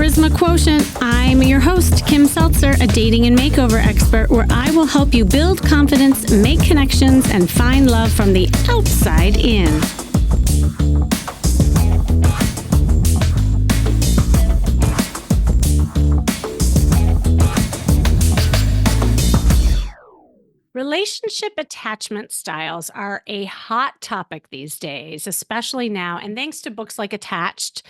Charisma Quotient. I'm your host, Kim Seltzer, a dating and makeover expert, where I will help you build confidence, make connections, and find love from the outside in. Relationship attachment styles are a hot topic these days, especially now. And thanks to books like Attached,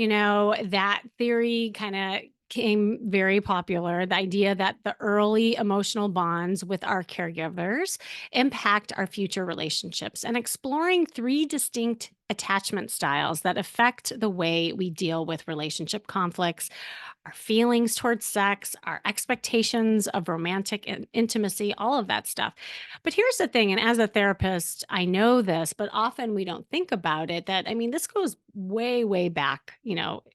that theory kind of came very popular. The idea that the early emotional bonds with our caregivers impact our future relationships, and exploring three distinct attachment styles that affect the way we deal with relationship conflicts, our feelings towards sex, our expectations of romantic intimacy, all of that stuff. But here's the thing, and as a therapist, I know this, but often we don't think about it that, this goes way, way back,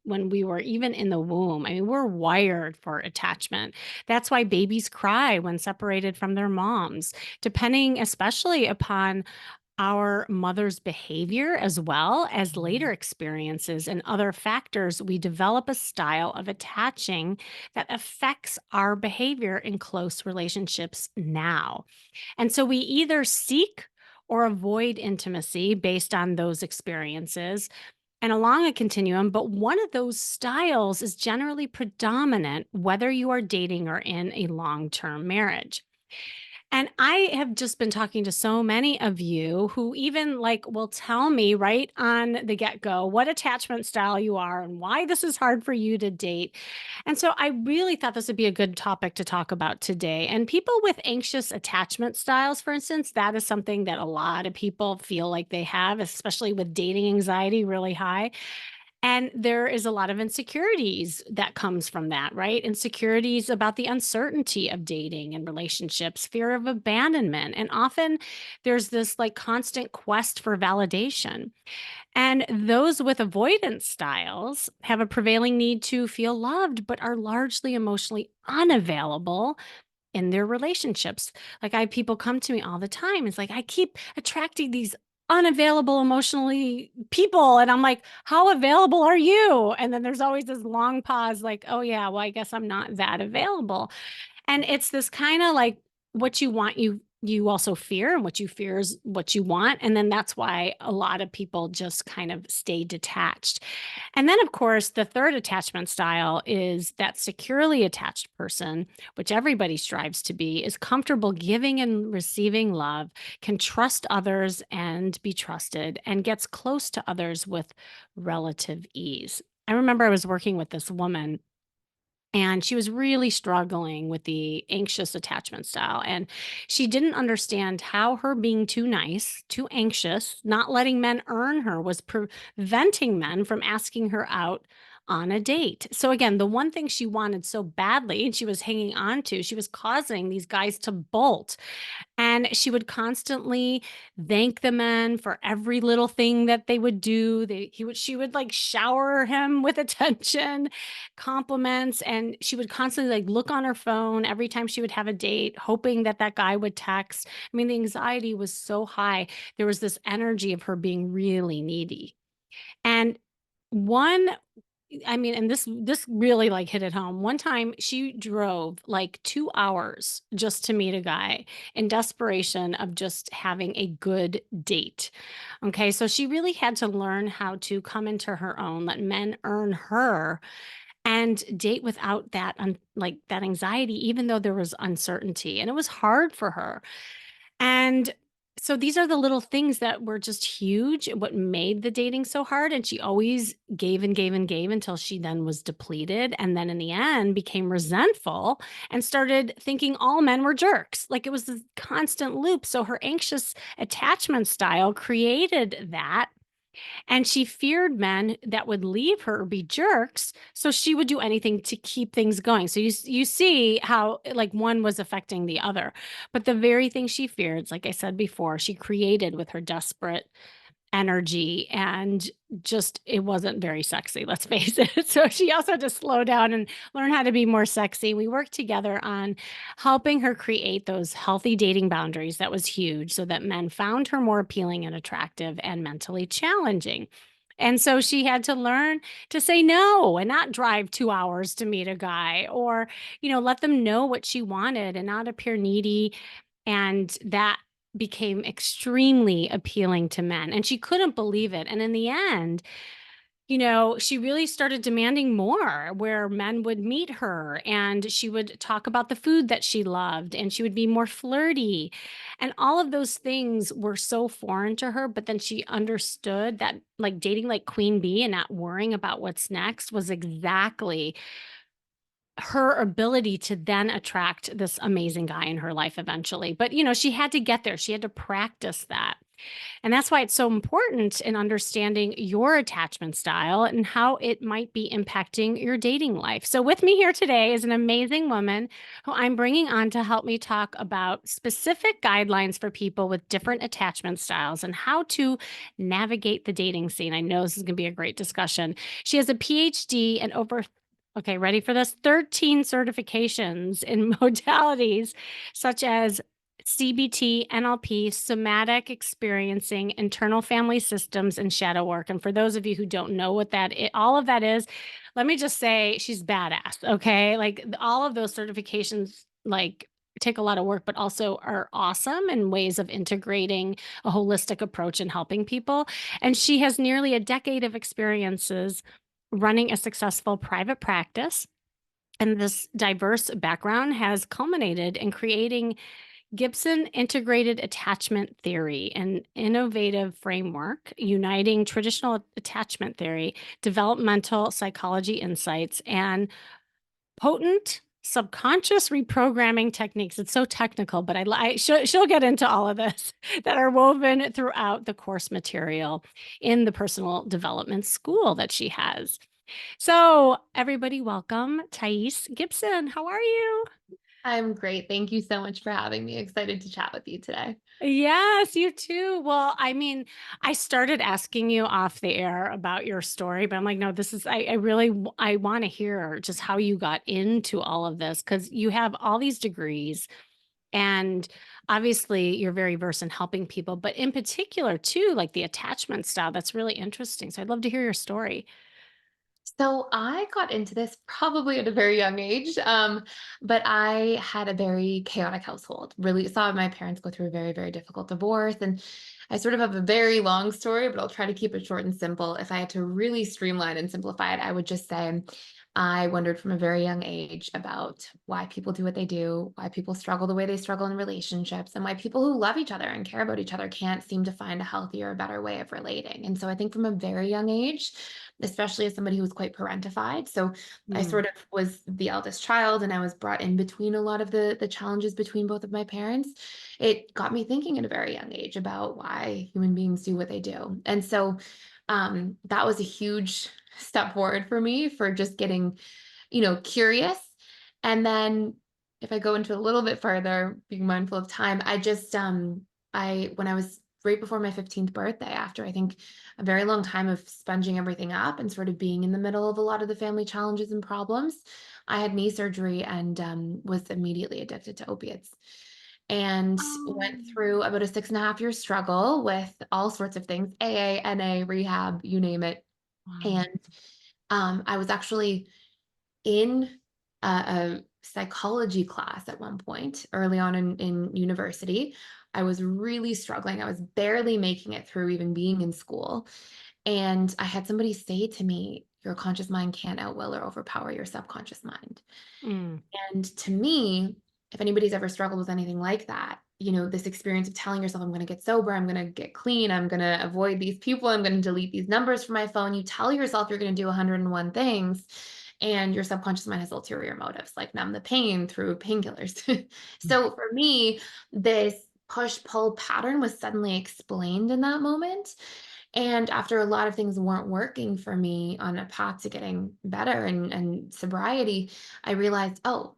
when we were even in the womb. We're wired for attachment. That's why babies cry when separated from their moms, depending especially upon our mother's behavior as well as later experiences and other factors. We develop a style of attaching that affects our behavior in close relationships now. And so we either seek or avoid intimacy based on those experiences and along a continuum, but one of those styles is generally predominant whether you are dating or in a long term marriage. And I have just been talking to so many of you who even will tell me right on the get-go what attachment style you are and why this is hard for you to date. And so I really thought this would be a good topic to talk about today. And people with anxious attachment styles, for instance, that is something that a lot of people feel like they have, especially with dating anxiety really high. And there is a lot of insecurities that comes from that, right? Insecurities about the uncertainty of dating and relationships, fear of abandonment. And often there's this constant quest for validation. And those with avoidance styles have a prevailing need to feel loved, but are largely emotionally unavailable in their relationships. I have people come to me all the time. It's I keep attracting these unavailable emotionally people. And I'm like, how available are you? And then there's always this long pause, oh, yeah, well, I guess I'm not that available. And it's this kind of what you want, you also fear, and what you fear is what you want. And then that's why a lot of people just kind of stay detached. And then, of course, the third attachment style is that securely attached person, which everybody strives to be, is comfortable giving and receiving love, can trust others and be trusted, and gets close to others with relative ease. I remember I was working with this woman, and she was really struggling with the anxious attachment style. And she didn't understand how her being too nice, too anxious, not letting men earn her was preventing men from asking her out on a date. So, again, the one thing she wanted so badly and she was hanging on to, she was causing these guys to bolt. And she would constantly thank the men for every little thing that they would do. She would shower him with attention, compliments, and she would constantly look on her phone every time she would have a date, hoping that that guy would text. The anxiety was so high. There was this energy of her being really needy. And one and this really hit it home. One time she drove 2 hours just to meet a guy in desperation of just having a good date. Okay, so she really had to learn how to come into her own, let men earn her, and date without that that anxiety, even though there was uncertainty, and it was hard for her. And so these are the little things that were just huge, what made the dating so hard. And she always gave and gave and gave until she then was depleted. And then in the end became resentful and started thinking all men were jerks. It was this constant loop. So her anxious attachment style created that. And she feared men that would leave her or be jerks, so she would do anything to keep things going. So you see how one was affecting the other. But the very thing she feared, like I said before, she created with her desperate energy, and just it wasn't very sexy, let's face it. So she also had to slow down and learn how to be more sexy. We worked together on helping her create those healthy dating boundaries. That was huge, so that men found her more appealing and attractive and mentally challenging. And so she had to learn to say no and not drive 2 hours to meet a guy or, let them know what she wanted and not appear needy. And that became extremely appealing to men. And she couldn't believe it. And in the end, she really started demanding more where men would meet her and she would talk about the food that she loved and she would be more flirty. And all of those things were so foreign to her. But then she understood that like dating like Queen Bee and not worrying about what's next was exactly her ability to then attract this amazing guy in her life eventually. But, she had to get there. She had to practice that. And that's why it's so important in understanding your attachment style and how it might be impacting your dating life. So, with me here today is an amazing woman who I'm bringing on to help me talk about specific guidelines for people with different attachment styles and how to navigate the dating scene. I know this is going to be a great discussion. She has a PhD and over Okay, ready for this? 13 certifications in modalities such as CBT, NLP, somatic experiencing, internal family systems, and shadow work. And for those of you who don't know what all of that is, let me just say she's badass. Okay. Like all of those certifications, like take a lot of work, but also are awesome in ways of integrating a holistic approach and helping people. And she has nearly a decade of experiences running a successful private practice. And this diverse background has culminated in creating Gibson integrated attachment theory, an innovative framework uniting traditional attachment theory, developmental psychology insights, and potent subconscious reprogramming techniques. It's so technical, but she'll get into all of this that are woven throughout the course material in the personal development school that she has. So, everybody, welcome Thais Gibson. How are you? I'm great. Thank you so much for having me. Excited to chat with you today. Yes, you too. Well, I mean, I started asking you off the air about your story, but I'm like, no, I really, I want to hear just how you got into all of this because you have all these degrees and obviously you're very versed in helping people, but in particular, too, like the attachment style, that's really interesting. So I'd love to hear your story. So I got into this probably at a very young age, but I had a very chaotic household. Really saw my parents go through a very, very difficult divorce. And I sort of have a very long story, but I'll try to keep it short and simple. If I had to really streamline and simplify it, I would just say I wondered from a very young age about why people do what they do, why people struggle the way they struggle in relationships, and why people who love each other and care about each other can't seem to find a healthier or better way of relating. And so I think from a very young age, especially as somebody who was quite parentified. So I Mm, sort of was the eldest child and I was brought in between a lot of the challenges between both of my parents. It got me thinking at a very young age about why human beings do what they do. And so that was a huge step forward for me for just getting, curious. And then if I go into a little bit further, being mindful of time, when I was right before my 15th birthday, after I think a very long time of sponging everything up and sort of being in the middle of a lot of the family challenges and problems, I had knee surgery and was immediately addicted to opiates and oh, went through about a 6.5 year struggle with all sorts of things, AA, NA, rehab, you name it. wow. And I was actually in a psychology class at one point early on in university. I was really struggling. I was barely making it through even being in school. And I had somebody say to me, your conscious mind can't outwill or overpower your subconscious mind. Mm, And to me, if anybody's ever struggled with anything like that, this experience of telling yourself, I'm going to get sober, I'm going to get clean, I'm going to avoid these people, I'm going to delete these numbers from my phone. You tell yourself you're going to do 101 things, and your subconscious mind has ulterior motives, like numb the pain through painkillers. So for me, this push pull pattern was suddenly explained in that moment. And after a lot of things weren't working for me on a path to getting better and sobriety, I realized, oh,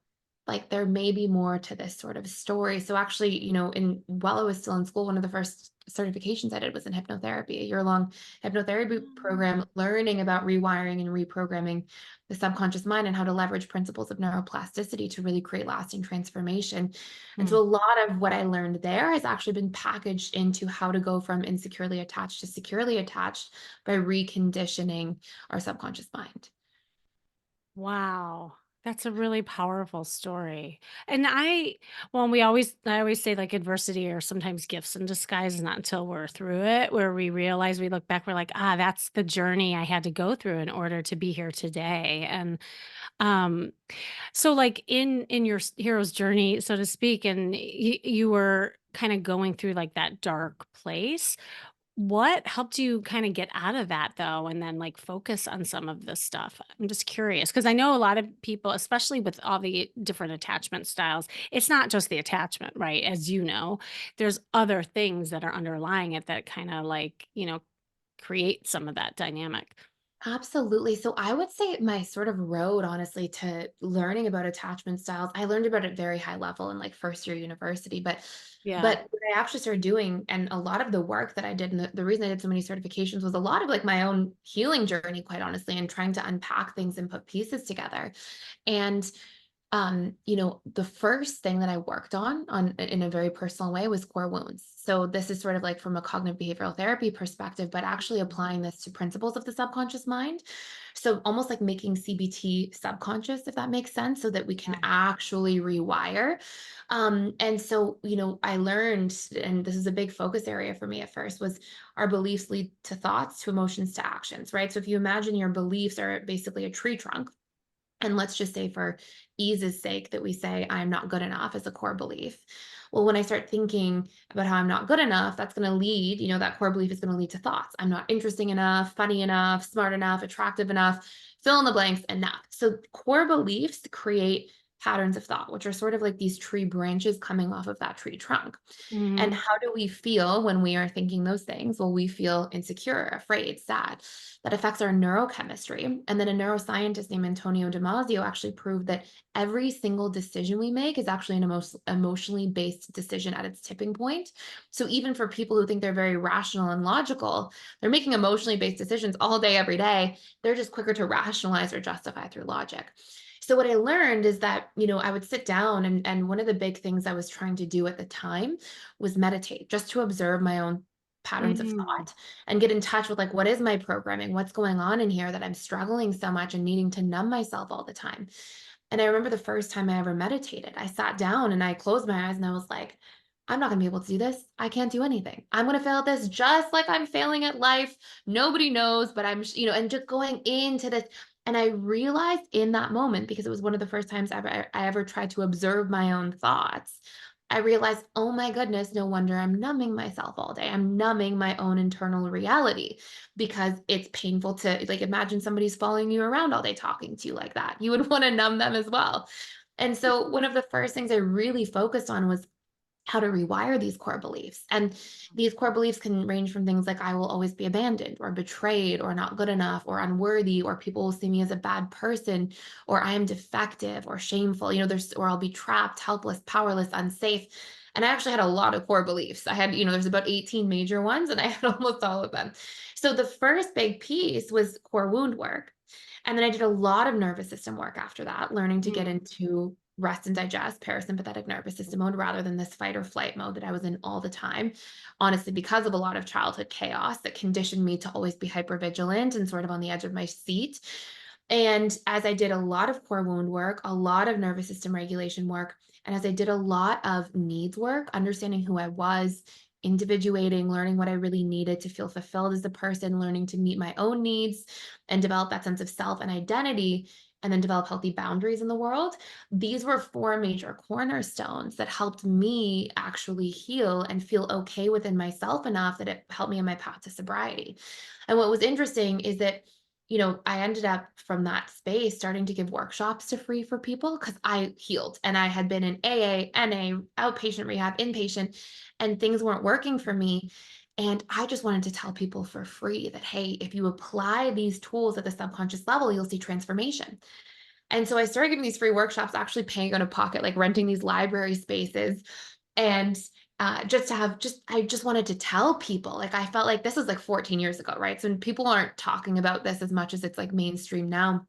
like there may be more to this sort of story. So actually, in while I was still in school, one of the first certifications I did was in hypnotherapy, a year-long hypnotherapy Mm, program, learning about rewiring and reprogramming the subconscious mind and how to leverage principles of neuroplasticity to really create lasting transformation. And so mm. a lot of what I learned there has actually been packaged into how to go from insecurely attached to securely attached by reconditioning our subconscious mind. Wow. That's a really powerful story. And I always say like adversity or sometimes gifts in disguise, not until we're through it, where we realize we look back, we're like, ah, that's the journey I had to go through in order to be here today. And um, so like in your hero's journey, so to speak, and you were kind of going through like that dark place. What helped you kinda get out of that though, and then, like, focus on some of this stuff? I'm just curious because I know a lot of people, especially with all the different attachment styles, it's not just the attachment, right? As you know, there's other things that are underlying it that kinda, like, create some of that dynamic. Absolutely. So I would say my sort of road, honestly, to learning about attachment styles, I learned about it very high level in like first year university, Yeah. but what I actually started doing, and a lot of the work that I did, and the reason I did so many certifications was a lot of like my own healing journey, quite honestly, and trying to unpack things and put pieces together. And the first thing that I worked on in a very personal way was core wounds. So this is sort of like from a cognitive behavioral therapy perspective, but actually applying this to principles of the subconscious mind. So almost like making CBT subconscious, if that makes sense, so that we can Yeah. actually rewire. And so, I learned, and this is a big focus area for me at first, was our beliefs lead to thoughts, to emotions, to actions, right? So if you imagine your beliefs are basically a tree trunk, and let's just say for ease's sake that we say I'm not good enough as a core belief. Well, when I start thinking about how I'm not good enough, that's going to lead, that core belief is going to lead to thoughts. I'm not interesting enough, funny enough, smart enough, attractive enough, fill in the blanks enough. So core beliefs create patterns of thought, which are sort of like these tree branches coming off of that tree trunk. And Mhm. how do we feel when we are thinking those things? Well, we feel insecure, afraid, sad. That affects our neurochemistry. And then a neuroscientist named Antonio Damasio actually proved that every single decision we make is actually an emotionally based decision at its tipping point. So even for people who think they're very rational and logical, they're making emotionally based decisions all day, every day. They're just quicker to rationalize or justify through logic. So what I learned is that, I would sit down, and one of the big things I was trying to do at the time was meditate, just to observe my own patterns of Mm. thought and get in touch with like what is my programming, what's going on in here that I'm struggling so much and needing to numb myself all the time. And I remember the first time I ever meditated, I sat down and I closed my eyes and I was like, I'm not going to be able to do this. I can't do anything. I'm going to fail at this just like I'm failing at life. Nobody knows, but and just going into this. And I realized in that moment, because it was one of the first times I ever tried to observe my own thoughts, I realized, oh my goodness, no wonder I'm numbing myself all day. I'm numbing my own internal reality because it's painful to like imagine somebody's following you around all day talking to you like that. You would want to numb them as well. And so one of the first things I really focused on was how to rewire these core beliefs. And these core beliefs can range from things like I will always be abandoned or betrayed or not good enough or unworthy, or people will see me as a bad person, or I am defective or shameful, or I'll be trapped, helpless, powerless, unsafe. And I actually had a lot of core beliefs. I had, there's about 18 major ones, and I had almost all of them. So the first big piece was core wound work. And then I did a lot of nervous system work after that, learning to get Mm. into rest and digest, parasympathetic nervous system mode, rather than this fight or flight mode that I was in all the time. Honestly, because of a lot of childhood chaos that conditioned me to always be hyper vigilant and sort of on the edge of my seat. And as I did a lot of core wound work, a lot of nervous system regulation work, and as I did a lot of needs work, understanding who I was, individuating, learning what I really needed to feel fulfilled as a person, learning to meet my own needs and develop that sense of self and identity, and then develop healthy boundaries in the world. These were four major cornerstones that helped me actually heal and feel okay within myself enough that it helped me in my path to sobriety. And what was interesting is that, I ended up from that space starting to give workshops to free for people because I healed and I had been in AA, NA, outpatient rehab, inpatient, and things weren't working for me. And I just wanted to tell people for free that, hey, if you apply these tools at the subconscious level, you'll see transformation. And so I started giving these free workshops, actually paying out of pocket, like renting these library spaces. And just to have just I just wanted to tell people, like, I felt like this was, like, 14 years ago, right? So people aren't talking about this as much as it's, like, mainstream now,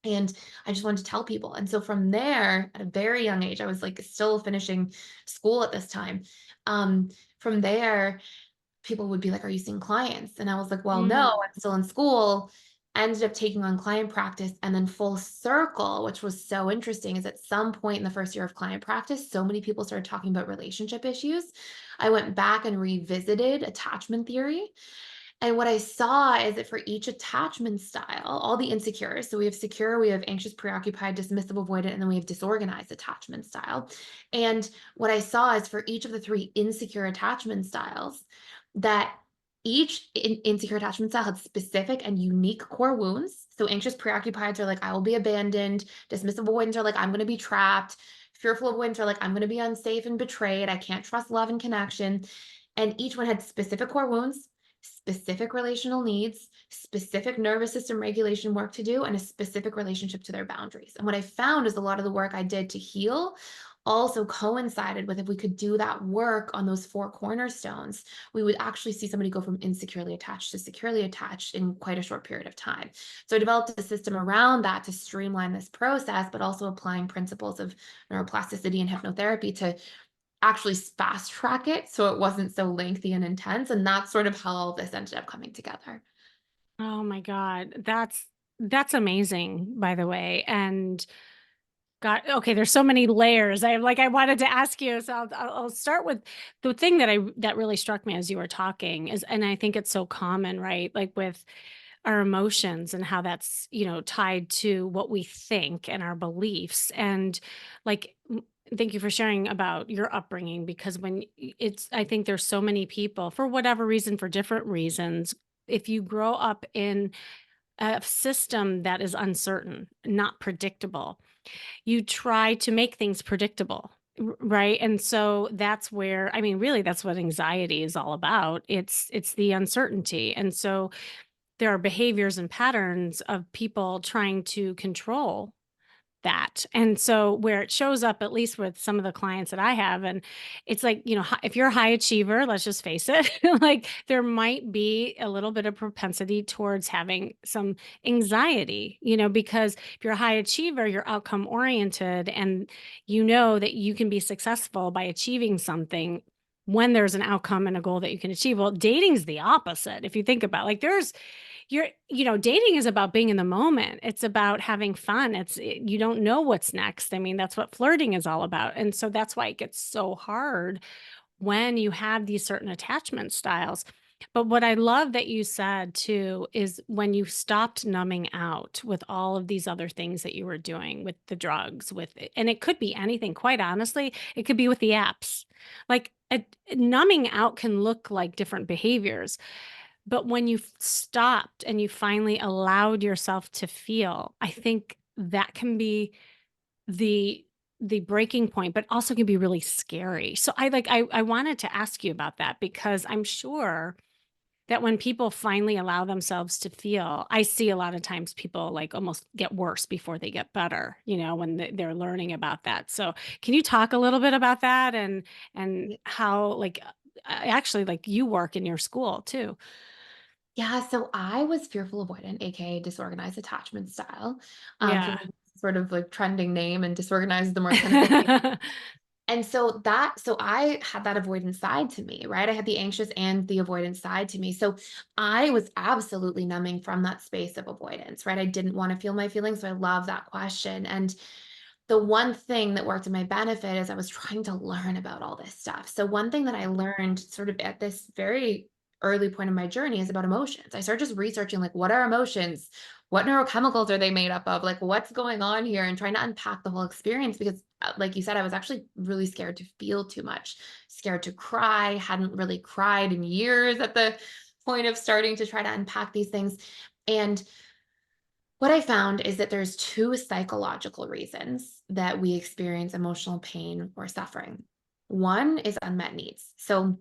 and I just wanted to tell people, and so from there, at a very young age, I was, like, still finishing school at this time, um, from there people would be like, "Are you seeing clients?" And I was like, "Well, no, Mm. I'm still in school." Ended up taking on client practice, and then full circle, which was so interesting, is at some point in the first year of client practice, so many people started talking about relationship issues. I went back and revisited attachment theory, and what I saw is that for each attachment style, all the insecures, so we have secure, we have anxious, preoccupied, dismissive, avoidant, and then we have disorganized attachment style. And what I saw is for each of the three insecure attachment styles, that each insecure attachment style had specific and unique core wounds. So anxious, preoccupied are like, I will be abandoned. Dismissive avoidants are like, I'm going to be trapped. Fearful avoidants are like, I'm going to be unsafe and betrayed. I can't trust love and connection. And each one had specific core wounds, specific relational needs, specific nervous system regulation work to do, and a specific relationship to their boundaries. And what I found is a lot of the work I did to heal also coincided with if we could do that work on those four cornerstones, we would actually see somebody go from insecurely attached to securely attached in quite a short period of time. So I developed a system around that to streamline this process, but also applying principles of neuroplasticity and hypnotherapy to actually fast track it so it wasn't so lengthy and intense, and that's sort of how all this ended up coming together. Oh my God. That's amazing, by the way. And God, okay, there's so many layers. I wanted to ask you, so I'll start with the thing that really struck me as you were talking is, and I think it's so common, right? Like with our emotions and how that's, tied to what we think and our beliefs. And like, thank you for sharing about your upbringing because I think there's so many people for whatever reason, for different reasons. If you grow up in a system that is uncertain, not predictable, you try to make things predictable, right? And so that's where, I mean, really that's what anxiety is all about. It's the uncertainty. And so there are behaviors and patterns of people trying to control that. And so where it shows up, at least with some of the clients that I have, and it's like, if you're a high achiever, let's just face it, like there might be a little bit of propensity towards having some anxiety, because if you're a high achiever, you're outcome oriented and you know that you can be successful by achieving something when there's an outcome and a goal that you can achieve. Well, dating's the opposite. If you think about like dating is about being in the moment. It's about having fun. You don't know what's next. I mean, that's what flirting is all about. And so that's why it gets so hard when you have these certain attachment styles. But what I love that you said too is when you stopped numbing out with all of these other things that you were doing with the drugs, and it could be anything, quite honestly, it could be with the apps. Like numbing out can look like different behaviors, but when you've stopped and you finally allowed yourself to feel, I think that can be the the breaking point, but also can be really scary. So I wanted to ask you about that because I'm sure that when people finally allow themselves to feel, I see a lot of times people like almost get worse before they get better, when they're learning about that. So can you talk a little bit about that and how actually like you work in your school too? Yeah, so I was fearful avoidant, aka disorganized attachment style. Yeah. Fearful sort of like trending name, and disorganized is the more clinical name. And so I had that avoidant side to me, right? I had the anxious and the avoidant side to me. So I was absolutely numbing from that space of avoidance, right? I didn't want to feel my feelings. So I love that question. And the one thing that worked to my benefit is I was trying to learn about all this stuff. So one thing that I learned sort of at this very early point in my journey is about emotions. I started just researching like what are emotions? What neurochemicals are they made up of? Like what's going on here and trying to unpack the whole experience because like you said I was actually really scared to feel too much, scared to cry, hadn't really cried in years at the point of starting to try to unpack these things. And what I found is that there's two psychological reasons that we experience emotional pain or suffering. One is unmet needs. So,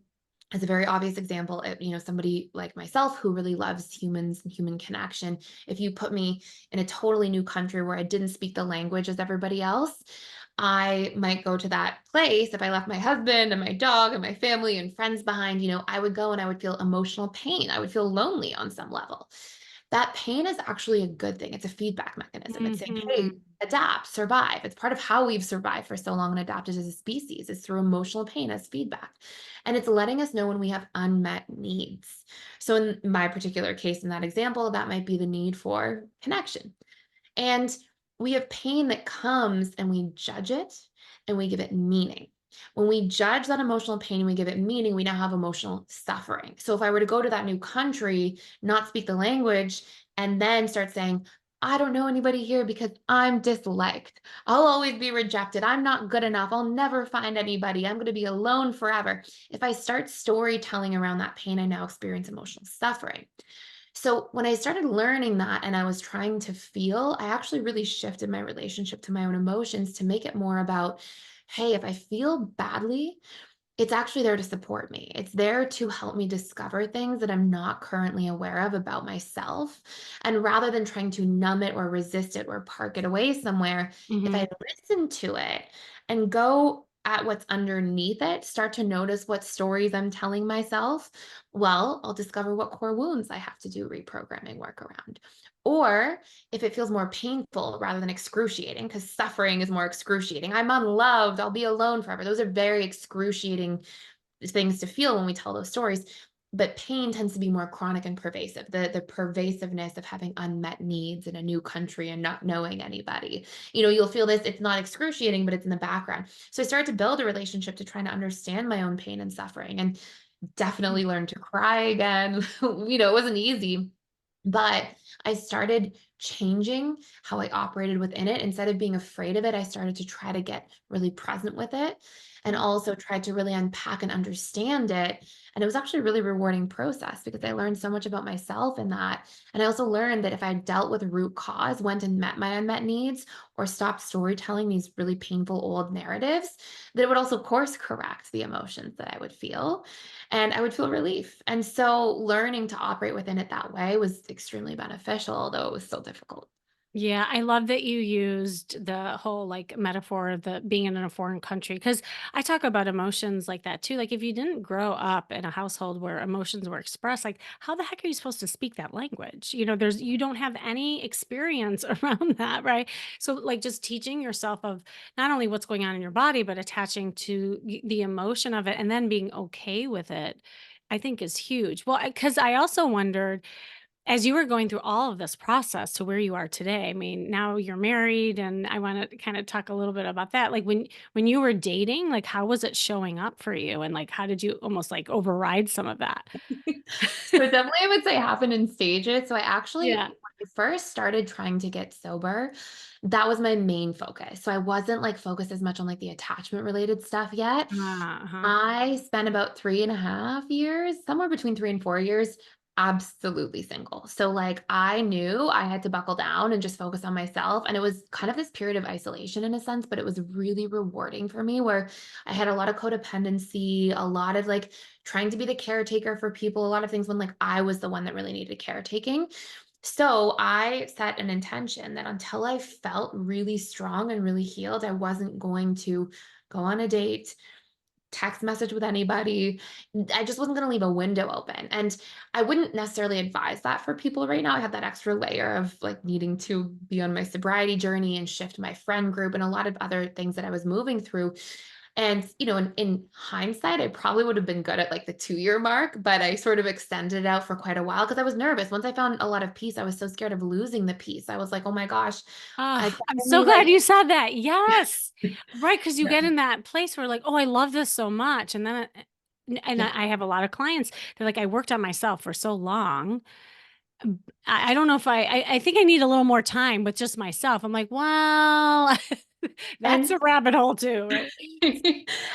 as a very obvious example, somebody like myself who really loves humans and human connection, if you put me in a totally new country where I didn't speak the language as everybody else, I might go to that place. If I left my husband and my dog and my family and friends behind, I would go and I would feel emotional pain. I would feel lonely on some level. That pain is actually a good thing. It's a feedback mechanism. It's saying, hey, Mhm. adapt, survive. It's part of how we've survived for so long and adapted as a species is through emotional pain as feedback. And it's letting us know when we have unmet needs. So in my particular case, in that example, that might be the need for connection. And we have pain that comes and we judge it and we give it meaning. When we judge that emotional pain and we give it meaning, we now have emotional suffering. So if I were to go to that new country, not speak the language, and then start saying, I don't know anybody here because I'm disliked. I'll always be rejected. I'm not good enough. I'll never find anybody. I'm going to be alone forever. If I start storytelling around that pain, I now experience emotional suffering. So when I started learning that and I was trying to feel, I actually really shifted my relationship to my own emotions to make it more about, hey, if I feel badly, it's actually there to support me. It's there to help me discover things that I'm not currently aware of about myself. And rather than trying to numb it or resist it or park it away somewhere, if I Mhm. listen to it and go at what's underneath it, start to notice what stories I'm telling myself, well, I'll discover what core wounds I have to do reprogramming work around. Or if it feels more painful rather than excruciating, because suffering is more excruciating. I'm unloved. I'll be alone forever. Those are very excruciating things to feel when we tell those stories. But pain tends to be more chronic and pervasive. The pervasiveness of having unmet needs in a new country and not knowing anybody. You'll feel this, it's not excruciating, but it's in the background. So I started to build a relationship to try to understand my own pain and suffering and definitely learned to cry again. It wasn't easy, but I started changing how I operated within it. Instead of being afraid of it, I started to try to get really present with it and also tried to really unpack and understand it. And it was actually a really rewarding process because I learned so much about myself in that. And I also learned that if I dealt with root cause, went and met my unmet needs, or stopped storytelling these really painful old narratives, that it would also course correct the emotions that I would feel and I would feel relief. And so learning to operate within it that way was extremely beneficial, although it was still difficult. Yeah, I love that you used the whole like metaphor of the being in a foreign country because I talk about emotions like that too. Like if you didn't grow up in a household where emotions were expressed, like how the heck are you supposed to speak that language? You don't have any experience around that, right? So like just teaching yourself of not only what's going on in your body, but attaching to the emotion of it and then being okay with it, I think is huge. Well, because I also wondered as you were going through all of this process to where you are today, I mean, now you're married and I want to kind of talk a little bit about that. Like when you were dating, like how was it showing up for you and like how did you almost like override some of that? So definitely I would say happened in stages. So I actually, when Yeah. I first started trying to get sober, that was my main focus. So I wasn't like focused as much on like the attachment related stuff yet. Uh-huh. I spent about 3.5 years, somewhere between 3 and 4 years, absolutely single. So, like, I knew I had to buckle down and just focus on myself. And it was kind of this period of isolation in a sense, but it was really rewarding for me where I had a lot of codependency, a lot of like trying to be the caretaker for people, a lot of things when like I was the one that really needed caretaking. So I set an intention that until I felt really strong and really healed, I wasn't going to go on a date, text message with anybody. I just wasn't going to leave a window open. And I wouldn't necessarily advise that for people right now. I had that extra layer of like needing to be on my sobriety journey and shift my friend group and a lot of other things that I was moving through. And, in hindsight, I probably would have been good at like the 2 year mark, but I sort of extended it out for quite a while because I was nervous. Once I found a lot of peace, I was so scared of losing the peace. I was like, oh my gosh, I Oh, I'm so definitely glad like, you said that. Yes. Right, because you get in that place where like, "Oh, I love this so much." And then and yeah. I have a lot of clients, they're like, "I worked on myself for so long. I don't know if I think I need a little more time with just myself." I'm like, "Well, that's And a rabbit hole too, right?"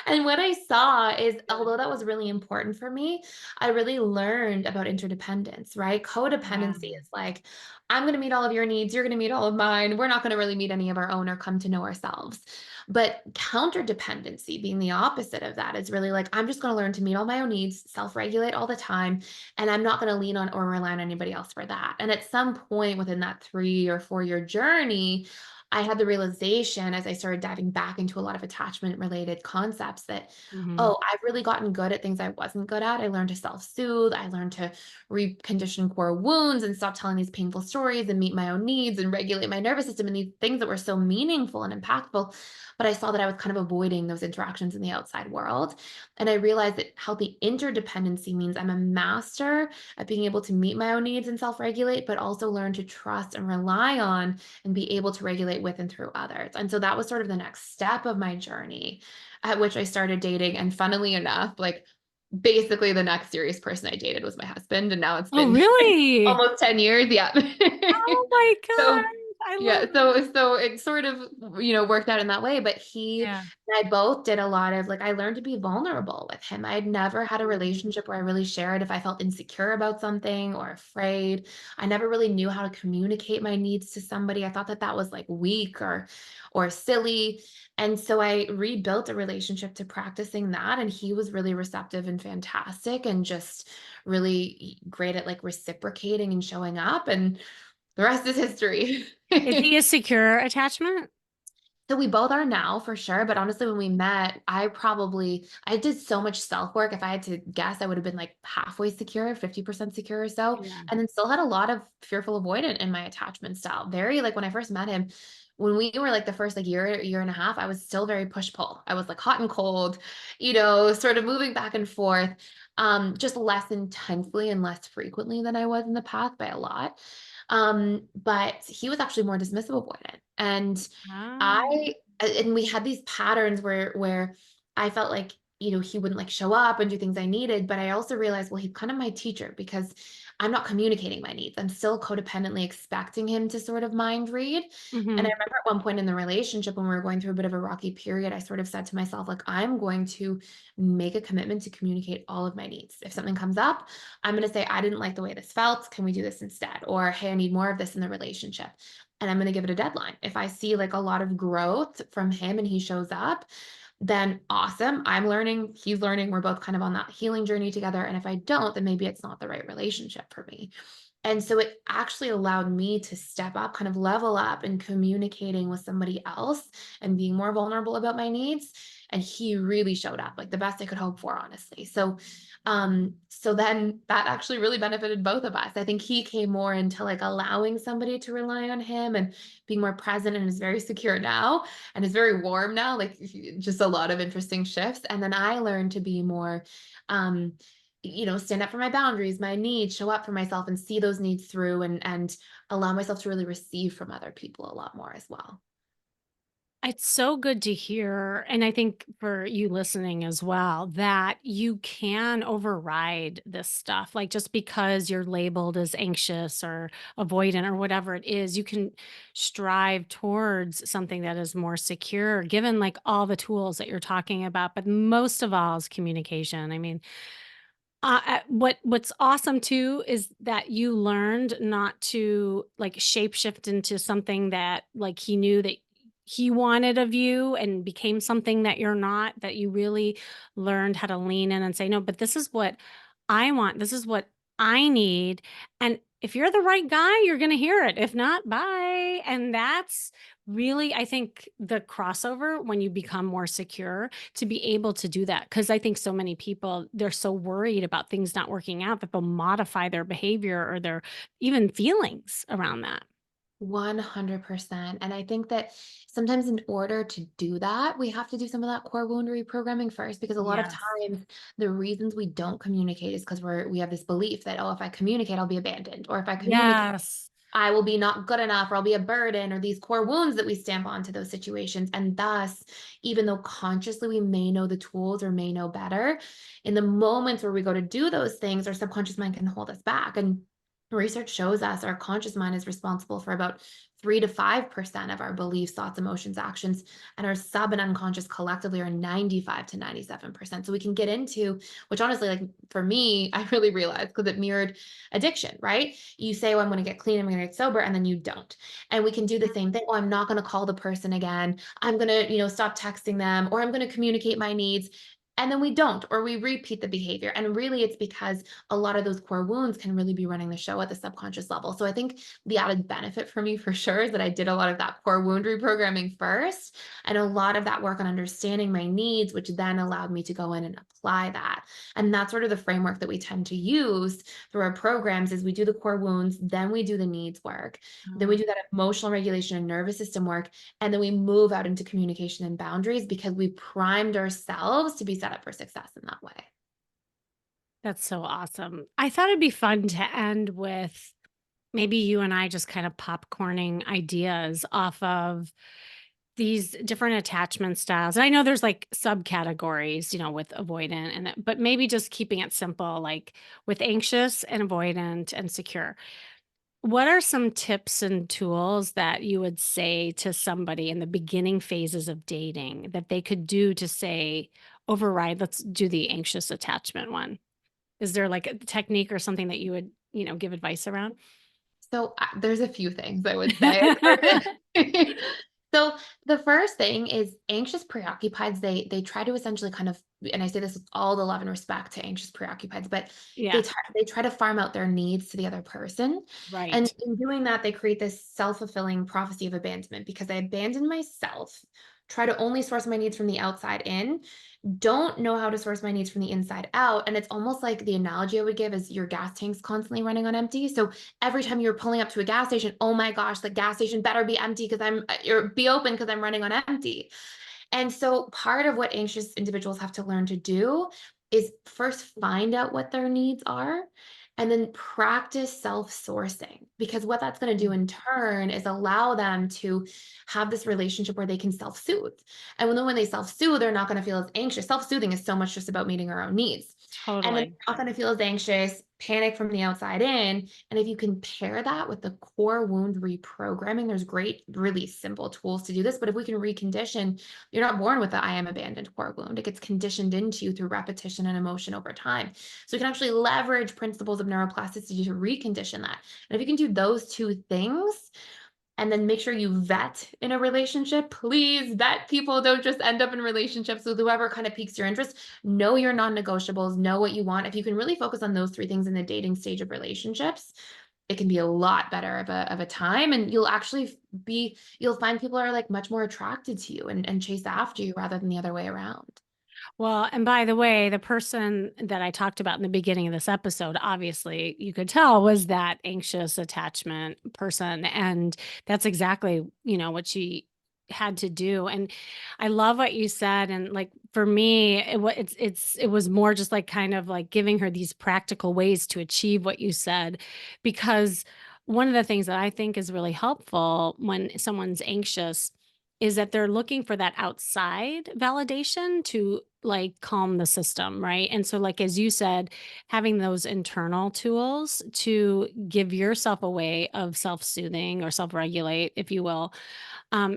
and what I saw is, although that was really important for me, I really learned about interdependence, right? Yeah. Codependency is like, I'm going to meet all of your needs, you're going to meet all of mine. We're not going to really meet any of our own or come to know ourselves. But counterdependency, being the opposite of that, is really like, I'm just going to learn to meet all my own needs, self regulate all the time, and I'm not going to lean on or rely on anybody else for that. And at some point within that 3 or 4 year journey, I had the realization as I started diving back into a lot of attachment related concepts that, Mhm. oh, I've really gotten good at things I wasn't good at. I learned to self soothe. I learned to recondition core wounds and stop telling these painful stories and meet my own needs and regulate my nervous system and these things that were so meaningful and impactful. But I saw that I was kind of avoiding those interactions in the outside world. And I realized that healthy interdependency means I'm a master at being able to meet my own needs and self regulate, but also learn to trust and rely on and be able to regulate with and through others. And so that was sort of the next step of my journey at which I started dating. And funnily enough, like basically the next serious person I dated was my husband. And now it's Oh, been really? almost 10 years. Yeah. Oh my So god, I yeah, love it. so it sort of, worked out in that way, but he Yeah. and I both did a lot of like I learned to be vulnerable with him. I had never had a Mhm. relationship where I really shared if I felt insecure about something or afraid. I never really knew how to communicate my needs to somebody. I thought that that was like weak or silly. And so I rebuilt a relationship to practicing that, and he was really receptive and fantastic and just really great at like reciprocating and showing up, and the rest is history. Is he a secure attachment? So we both are now for sure, but honestly, when we met, I did so much self work. If I had to guess, I would have been like halfway secure, 50% secure or so, Yeah. and then still had a lot of fearful avoidant in my attachment style. Very like when I first met him, when we were like the first like year and a half, I was still very push pull. I was like hot and cold, sort of moving back and forth, just less intensely and less frequently than I was in the past by a lot. But he was actually more dismissive avoidant. And Ah. I and we had these patterns where I felt like, he wouldn't like show up and do things I needed, but I also realized, well, he's kind of my teacher because I'm not communicating my needs. I'm still codependently expecting him to sort of mind read. And I Mhm. remember at one point in the relationship when we were going through a bit of a rocky period, I sort of said to myself, like, I'm going to make a commitment to communicate all of my needs. If something comes up, I'm going to say, I didn't like the way this felt. Can we do this instead? Or, hey, I need more of this in the relationship. And I'm going to give it a deadline. If I see like a lot of growth from him and he shows up, then awesome. I'm learning, he's learning. We're both kind of on that healing journey together. And if I don't, then maybe it's not the right relationship for me. And so it actually allowed me to step up, kind of level up in communicating with somebody else and being more vulnerable about my needs. And he really showed up, like the best I could hope for, honestly. So then that actually really benefited both of us. I think he came more into like allowing somebody to rely on him and being more present, and is very secure now and is very warm now, like just a lot of interesting shifts. And then I learned to be more um stand up for my boundaries, my needs, show up for myself and see those needs through, and allow myself to really receive from other people a lot more as well. It's so good to hear, and I think for you listening as well, that you can override this stuff. Like, just because you're labeled as anxious or avoidant or whatever it is, you can strive towards something that is more secure, given like all the tools that you're talking about. But most of all is communication. I mean, what's awesome too is that you learned not to like shapeshift into something that like he knew that he wanted of you and became something that you're not, that you really learned how to lean in and say, no, but this is what I want. This is what I need. And if you're the right guy, you're going to hear it. If not, bye. And that's really, I think, the crossover when you become more secure to be able to do that. Cause I think so many people, they're so worried about things not working out that they'll modify their behavior or their even feelings around that. 100%. And I think that sometimes in order to do that, we have to do some of that core wound reprogramming first, because a lot of Yes. times the reasons we don't communicate is because we have this belief that, oh, if I communicate, I'll be abandoned. Or if I communicate, Yes. I will be not good enough, or I'll be a burden, or these core wounds that we stamp onto those situations. And thus, even though consciously we may know the tools or may know better, in the moments where we go to do those things, our subconscious mind can hold us back. And research shows us our conscious mind is responsible for about 3 to 5% of our beliefs, thoughts, emotions, actions, and our sub and unconscious collectively are 95 to 97%. So we can get into, which honestly, like for me, I really realized because it mirrored addiction, right? You say, oh, I'm going to get clean, I'm going to get sober, and then you don't. And we can do the same thing. Oh, I'm not going to call the person again. I'm going to, stop texting them, or I'm going to communicate my needs. and then we don't, or we repeat the behavior. And really, it's because a lot of those core wounds can really be running the show at the subconscious level. So I think the added benefit for me for sure is that I did a lot of that core wound reprogramming first, and a lot of that work on understanding my needs, which then allowed me to go in and apply that. And that's sort of the framework that we tend to use through our programs is we do the core wounds, then we do the needs work, then we Oh, do that emotional regulation and nervous system work, and then we move out into communication and boundaries because we primed ourselves to be set up for success in that way. that's so awesome. I thought it'd be fun to end with maybe you and I just kind of popcorning ideas off of these different attachment styles. And I know there's like subcategories, with avoidant but maybe just keeping it simple, like with anxious and avoidant and secure. What are some tips and tools that you would say to somebody in the beginning phases of dating that they could do to say, override, let's do the anxious attachment one? Is there like a technique or something that you would, give advice around? So, there's a few things I would say for this. So, the first thing is anxious preoccupieds, they try to essentially kind of, and I say this with all the love and respect to anxious preoccupieds, but Yeah, they try to farm out their needs to the other person, and right. in doing that, they create this self-fulfilling prophecy of abandonment because I abandon myself, try to only source my needs from the outside in, don't know how to source my needs from the inside out, and it's almost like the analogy I would give is your gas tank's constantly running on empty, so every time you're pulling up to a gas station, oh my gosh, the gas station better be empty because or be open because I'm running on empty. And so part of what anxious individuals have to learn to do is first find out what their needs are and then practice self-sourcing, because what that's going to do Mm, in turn is allow them to have this relationship where they can self-soothe. And when they self-soothe, they're not going to feel as anxious. Self-soothing is so much just about meeting our own needs. And then totally. they're not going to feel as anxious, panic from the outside in. And if you can pair that with the core wound reprogramming, there's great, really simple tools to do this. But if we can recondition, you're not born with the I am abandoned core wound. It gets conditioned into you through repetition and emotion over time. So you can actually leverage principles of neuroplasticity to recondition that. And if you can do those two things, and then make sure you vet in a relationship. Please vet people. Don't just end up in relationships with whoever kind of piques your interest. Know your non-negotiables, know what you want. If you can really focus on those three things in the dating stage of relationships, it can be a lot better of a time. And you'll actually you'll find people are like much more attracted to you and chase after you rather than the other way around. Well, and by the way, the person that I talked about in the beginning of this episode, obviously, you could tell was that anxious attachment person. And that's exactly, what she had to do. And I love what you said. And like for me, it was more just like kind of like giving her these practical ways to achieve what you said. Because one of the things that I think is really helpful when someone's anxious is that they're looking for that outside validation to like calm the system, right? And so, like, as you said, having those internal tools to give yourself a way of self soothing or self regulate, if you will,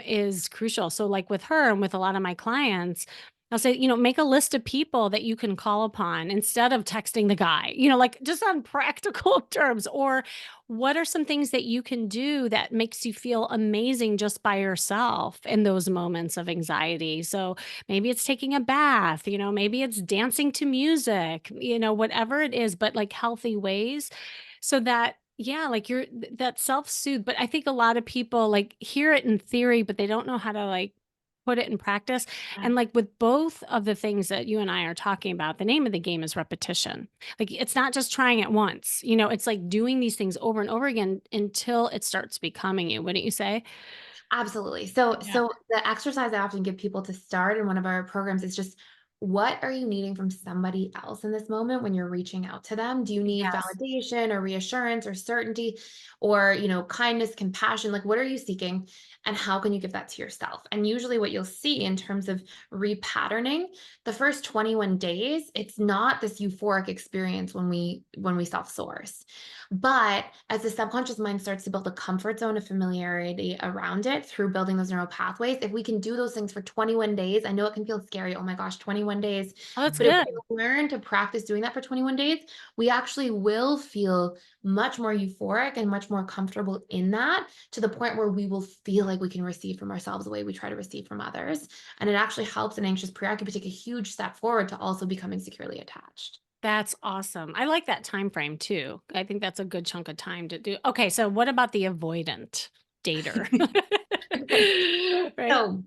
is crucial. So, like with her and with a lot of my clients, I'll say, make a list of people that you can call upon instead of texting the guy, like just on practical terms. Or what are some things that you can do that makes you feel amazing just by yourself in those moments of anxiety? So maybe it's taking a bath, maybe it's dancing to music, whatever it is, but like healthy ways so that yeah, like that self-soothe, but I think a lot of people like hear it in theory, but they don't know how to like put it in practice. Yeah. And like with both of the things that you and I are talking about, the name of the game is repetition. Like it's not just trying it once, it's like doing these things over and over again until it starts becoming you. Wouldn't you say? Absolutely. So Yeah. the exercise I often give people to start in one of our programs is just what are you needing from somebody else in this moment when you're reaching out to them? Do you need Yes. validation or reassurance or certainty or, kindness, compassion? Like what are you seeking and how can you give that to yourself? And usually what you'll see in terms of repatterning, the first 21 days, it's not this euphoric experience when we self-source. But as the subconscious mind starts to build a comfort zone of familiarity around it through building those neural pathways, if we can do those things for 21 days, I know it can feel scary. Oh my gosh, 21 21 days. Oh, that's But if good. we learn to practice doing that for 21 days, we actually will feel much more euphoric and much more comfortable in that, to the point where we will feel like we can receive from ourselves the way we try to receive from others. And it actually helps an anxious preoccupant take a huge step forward to also becoming securely attached. That's awesome. I like that time frame too. I think that's a good chunk of time to do. Okay, so what about the avoidant dater? Okay. Right? So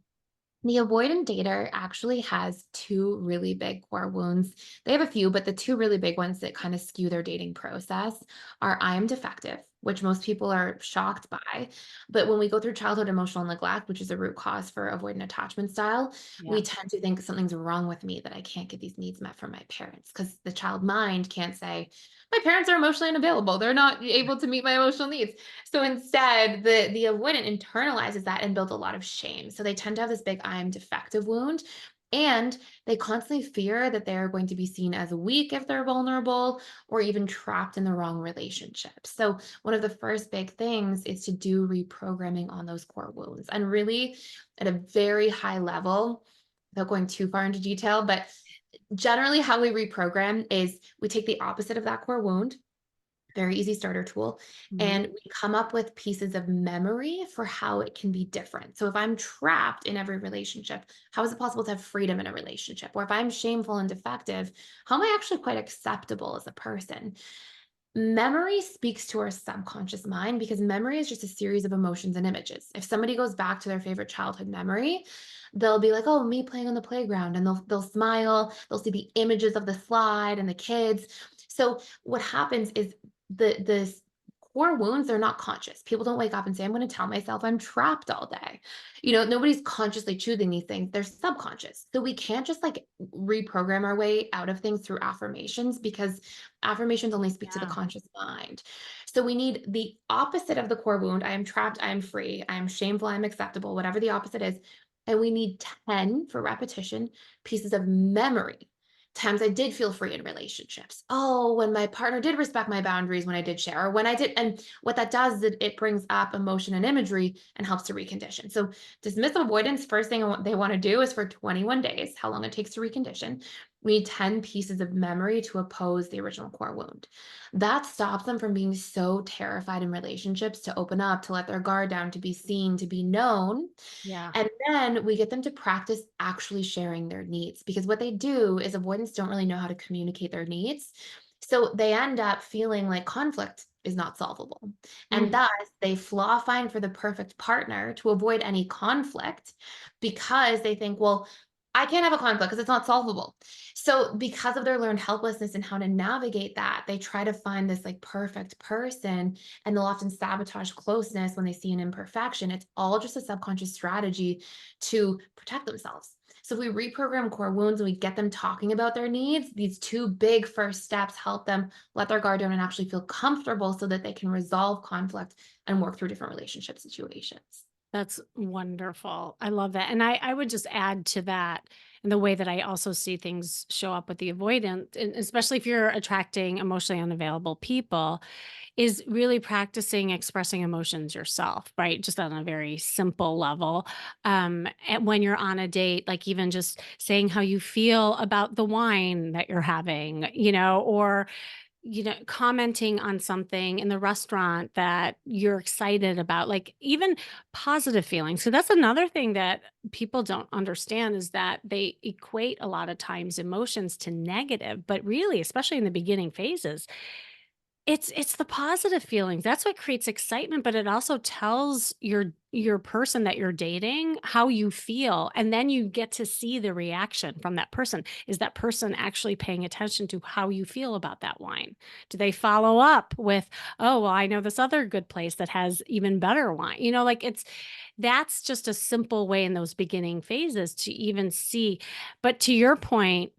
the avoidant dater actually has two really big core wounds. They have a few, but the two really big ones that kind of skew their dating process are I am defective, which most people are shocked by. But when we go through childhood emotional neglect, which is a root cause for avoidant attachment style, we Yeah. tend to think something's wrong with me that I can't get these needs met from my parents, because the child mind can't say, my parents are emotionally unavailable. They're not able to meet my emotional needs. So instead, the avoidant internalizes that and builds a lot of shame. So they tend to have this big I am defective wound. And they constantly fear that they're going to be seen as weak if they're vulnerable, or even trapped in the wrong relationship. So, one of the first big things is to do reprogramming on those core wounds, and really at a very high level, without going too far into detail. But generally, how we reprogram is we take the opposite of that core wound, very easy starter tool. Mhm. And we come up with pieces of memory for how it can be different. So if I'm trapped in every relationship, how is it possible to have freedom in a relationship? Or if I'm shameful and defective, how am I actually quite acceptable as a person? Memory speaks to our subconscious mind, because memory is just a series of emotions and images. If somebody goes back to their favorite childhood memory, they'll be like, "Oh, me playing on the playground," and they'll smile. They'll see the images of the slide and the kids. So what happens is the core wounds, they're not conscious. People don't wake up and say, "I'm going to tell myself I'm trapped all day." Nobody's consciously choosing these things. They're subconscious. So we can't just like reprogram our way out of things through affirmations, because affirmations only speak to the Yeah. conscious mind. So we need the opposite of the core wound. I am trapped, I am free, I am shameful, I am acceptable, whatever the opposite is. And we need 10 for repetition pieces of memory. Times I did feel free in relationships. Oh, when my partner did respect my boundaries, when I did share, or when I did. And what that does is it brings up emotion and imagery and helps to recondition. So, dismissive avoidance, first thing they want to do is for 21 days, how long it takes to recondition. We need 10 pieces of memory to oppose the original core wound. That stops them from being so terrified in relationships to open up, to let their guard down, to be seen, to be known. Yeah. And then we get them to practice actually sharing their needs, because what they do is avoidants don't really know how to communicate their needs. So they end up feeling like conflict is not solvable. And Mm. thus they flaw find for the perfect partner to avoid any conflict, because they think, well, I can't have a conflict because it's not solvable. So because of their learned helplessness and how to navigate that, they try to find this like perfect person, and they'll often sabotage closeness when they see an imperfection. It's all just a subconscious strategy to protect themselves. So if we reprogram core wounds and we get them talking about their needs, these two big first steps help them let their guard down and actually feel comfortable, so that they can resolve conflict and work through different relationship situations. That's wonderful. I love that. And I would just add to that in the way that I also see things show up with the avoidant, and especially if you're attracting emotionally unavailable people, is really practicing expressing emotions yourself, right? Just on a very simple level. And when you're on a date, like even just saying how you feel about the wine that you're having, or commenting on something in the restaurant that you're excited about, like even positive feelings. So that's another thing that people don't understand, is that they equate a lot of times emotions to negative, but really, especially in the beginning phases, it's the positive feelings. That's what creates excitement, but it also tells your person that you're dating how you feel, and then you get to see the reaction from that person. Is that person actually paying attention to how you feel about that wine? Do they follow up with, "Oh, well, I know this other good place that has even better wine." Like that's just a simple way in those beginning phases to even see. But to your point,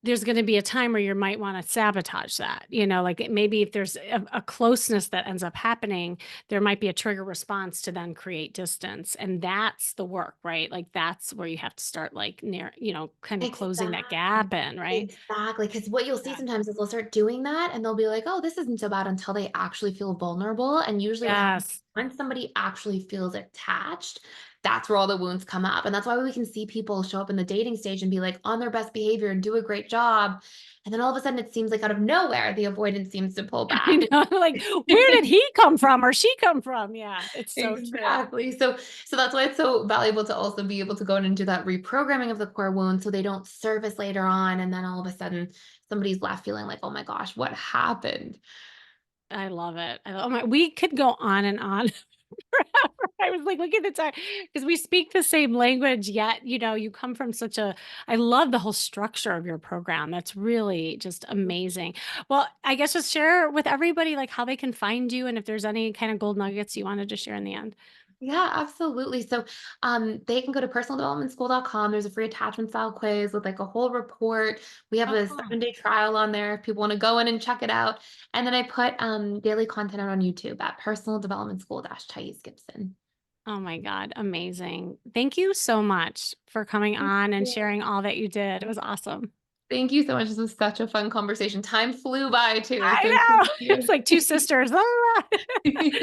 there's gonna be a time where you might wanna sabotage that, like, maybe if there's a closeness that ends up happening, there might be a trigger response to then create distance, and that's the work, right? Like, that's where you have to start, like, kinda closing that Exactly. gap in, right? Exactly. Because what you'll see Yeah. sometimes is they'll start doing that and they'll be like, "Oh, this isn't so bad," until they actually feel vulnerable. And usually what happens Yes. when somebody actually feels attached, that's where all the wounds come up. And that's why we can see people show up in the dating stage and be like on their best behavior and do a great job. And then all of a sudden, it seems like out of nowhere, the avoidance seems to pull I back. know, like, where did he come from or she come from? Yeah, it's so true. Exactly. So that's why it's so valuable to also be able to go in and do that reprogramming of the core wounds so they don't surface later on. And then all of a sudden somebody's left feeling like, oh my gosh, what happened? I love it. Oh my, we could go on and on forever. I was like, look at the time because we speak the same language, yet, you come from such a, I love the whole structure of your program. That's really just amazing. Well, I guess just share with everybody like how they can find you and if there's any kind of gold nuggets you wanted to share in the end. Yeah, absolutely. So they can go to personaldevelopmentschool.com. There's a free attachment style quiz with like a whole report. We have Oh, a cool. 7-day trial on there if people want to go in and check it out. And then I put daily content out on YouTube at personal development school dash Thais Gibson. Oh my God, amazing. Thank you so much for coming Thank on and you. sharing all that you did. It was awesome. Thank you so much. This was such a fun conversation. Time flew by too. So I thank know. It's you. like two sisters. Thank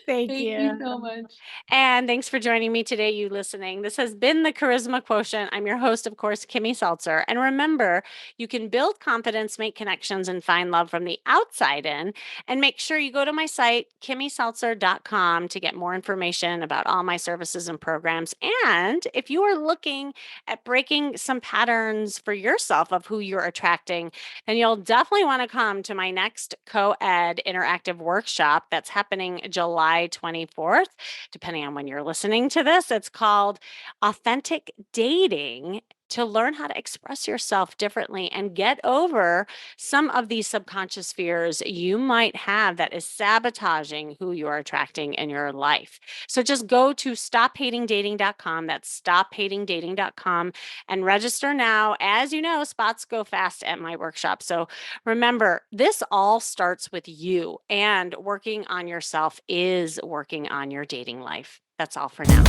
Thank you you. so much. And thanks for joining me today, you listening. This has been the Charisma Quotient. I'm your host, of course, Kimmy Seltzer. And remember, you can build confidence, make connections, and find love from the outside in. And make sure you go to my site, kimmyseltzer.com, to get more information about all my services and programs. And if you are looking at breaking some patterns for yourself of who you're attracting, then you'll definitely want to come to my next co-ed interactive workshop that's happening July 24th, depending on when you're listening to this. It's called Authentic Dating to learn how to express yourself differently and get over some of these subconscious fears you might have that is sabotaging who you're attracting in your life. So just go to stophatingdating.com. That's stophatingdating.com and register now. As you know, spots go fast at my workshop. So remember, this all starts with you, and working on yourself is working on your dating life. That's all for now.